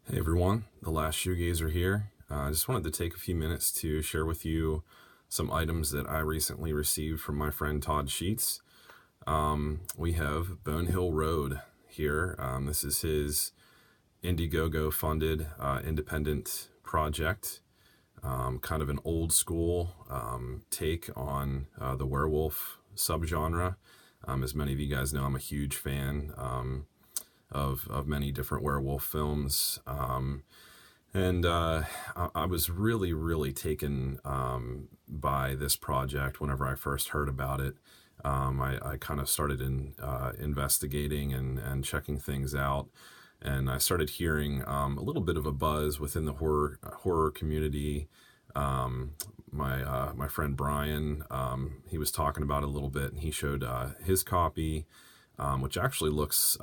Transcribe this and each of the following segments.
Hey everyone, the last Shoegazer here. I just wanted to take a few minutes to share with you some items that I recently received from my friend Todd Sheets. We have Bonehill Road here. This is his Indiegogo funded independent project, kind of an old school take on the werewolf subgenre. As many of you guys know, I'm a huge fan of many different werewolf films. I was really taken by this project whenever I first heard about it. I kind of started investigating and checking things out, and I started hearing a little bit of a buzz within the horror community. My friend Brian, he was talking about it a little bit, and he showed his copy, which actually looks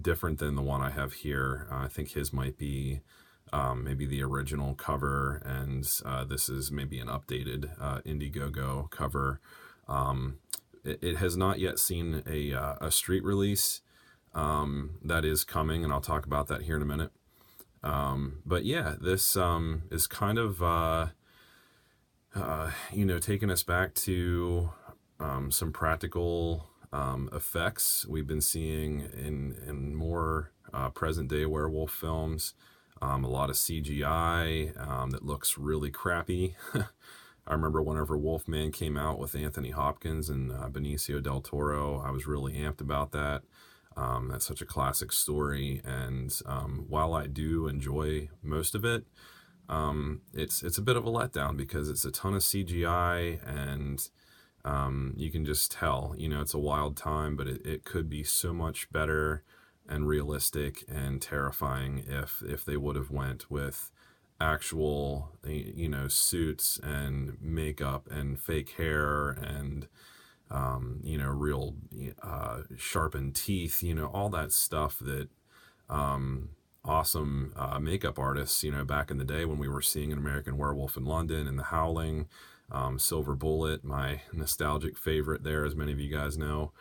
different than the one I have here. I think his might be maybe the original cover, and this is maybe an updated Indiegogo cover. It has not yet seen a street release. That is coming, and I'll talk about that here in a minute. But yeah, this is kind of taking us back to some practical effects we've been seeing in more present day werewolf films. A lot of CGI that looks really crappy. I remember whenever Wolfman came out with Anthony Hopkins and Benicio del Toro, I was really amped about that. That's such a classic story, and while I do enjoy most of it, it's a bit of a letdown because it's a ton of CGI, and you can just tell, it's a wild time, but it could be so much better and realistic and terrifying if they would have went with actual suits and makeup and fake hair and real sharpened teeth, all that stuff that awesome makeup artists, back in the day when we were seeing An American Werewolf in London and The Howling, Silver Bullet, my nostalgic favorite there, as many of you guys know.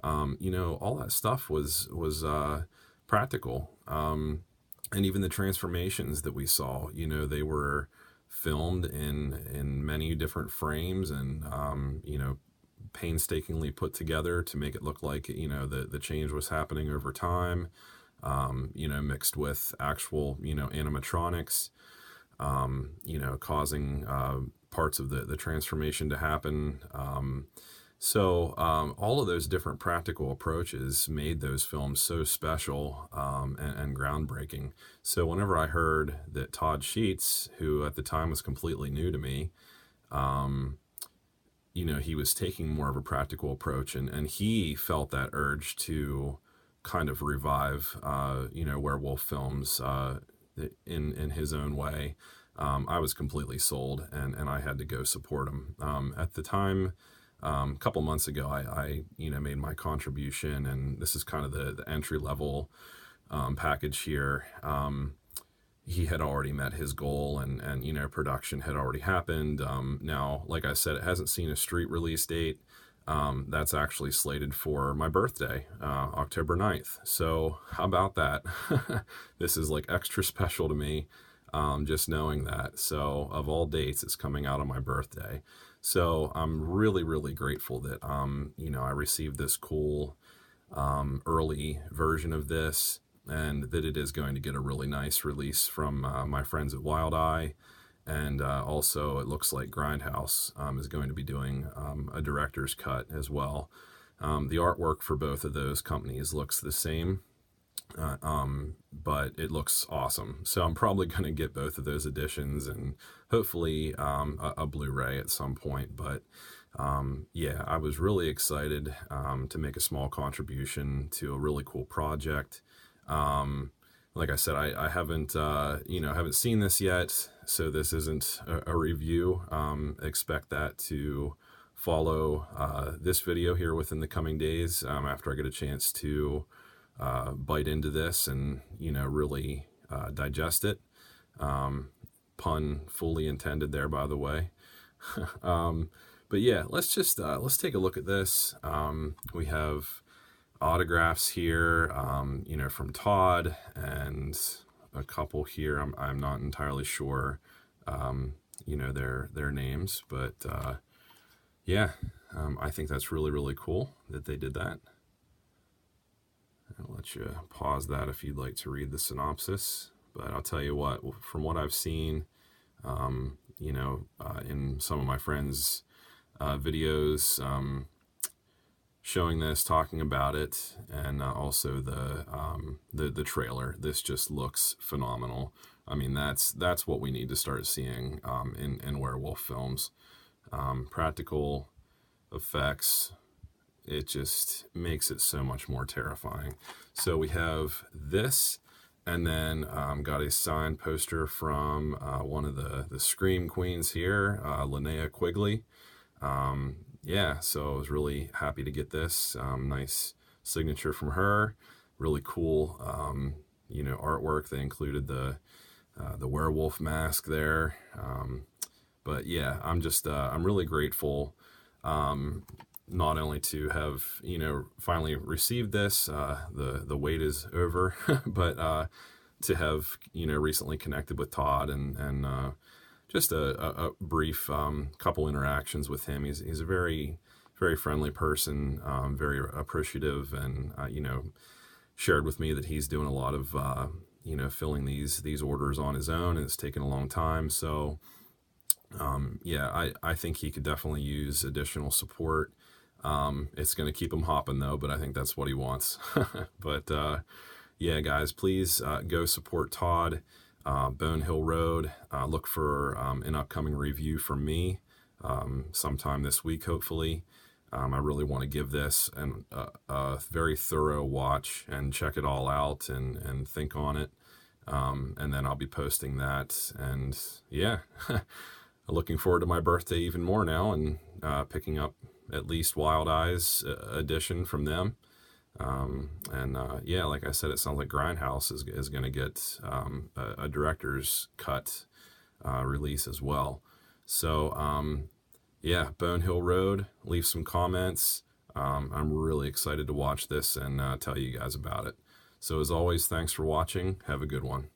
All that stuff was practical. And even the transformations that we saw, they were filmed in many different frames and, painstakingly put together to make it look like, the change was happening over time, mixed with actual, animatronics, causing parts of the transformation to happen. So all of those different practical approaches made those films so special and groundbreaking. So whenever I heard that Todd Sheets, who at the time was completely new to me, he was taking more of a practical approach, and he felt that urge to kind of revive, werewolf films in his own way. I was completely sold, and I had to go support him. At the time, a couple months ago, I made my contribution, and this is kind of the entry level package here. He had already met his goal, and production had already happened. Now, like I said, it hasn't seen a street release date. That's actually slated for my birthday, October 9th. So how about that? This is like extra special to me, just knowing that. So of all dates, it's coming out on my birthday. So I'm really grateful that, I received this cool early version of this, and that it is going to get a really nice release from my friends at Wild Eye. And also, it looks like Grindhouse is going to be doing a director's cut as well. The artwork for both of those companies looks the same, but it looks awesome. So I'm probably going to get both of those editions, and hopefully a Blu-ray at some point. But yeah, I was really excited to make a small contribution to a really cool project. Like I said, I haven't haven't seen this yet, so this isn't a review. Expect that to follow this video here within the coming days, after I get a chance to bite into this and really digest it. Pun fully intended there, by the way. But yeah, let's take a look at this. We have autographs here, from Todd, and a couple here. I'm not entirely sure, their names, but yeah, I think that's really, really cool that they did that. I'll let you pause that if you'd like to read the synopsis. But I'll tell you what, from what I've seen, in some of my friends' videos showing this, talking about it, and also the trailer, this just looks phenomenal. I mean, that's what we need to start seeing in werewolf films. Practical effects, it just makes it so much more terrifying. So we have this, and then got a signed poster from one of the Scream Queens here, Linnea Quigley. Yeah, so I was really happy to get this. Nice signature from her. Really cool, artwork. They included the werewolf mask there. But yeah, I'm really grateful, not only to have, finally received this, the wait is over, but to have, recently connected with Todd and just a brief couple interactions with him. He's a very, very friendly person, very appreciative, and, shared with me that he's doing a lot of, filling these orders on his own, and it's taken a long time. So, yeah, I think he could definitely use additional support. It's going to keep him hopping though, but I think that's what he wants. But yeah, guys, please go support Todd. Bonehill Road. Look for an upcoming review from me sometime this week, hopefully. I really want to give this a very thorough watch and check it all out and think on it. And then I'll be posting that. And yeah, looking forward to my birthday even more now, and picking up at least Wild Eyes edition from them. Yeah, like I said, it sounds like Grindhouse is going to get a director's cut release as well. So yeah, Bonehill Road, leave some comments. I'm really excited to watch this and tell you guys about it. So as always, thanks for watching. Have a good one.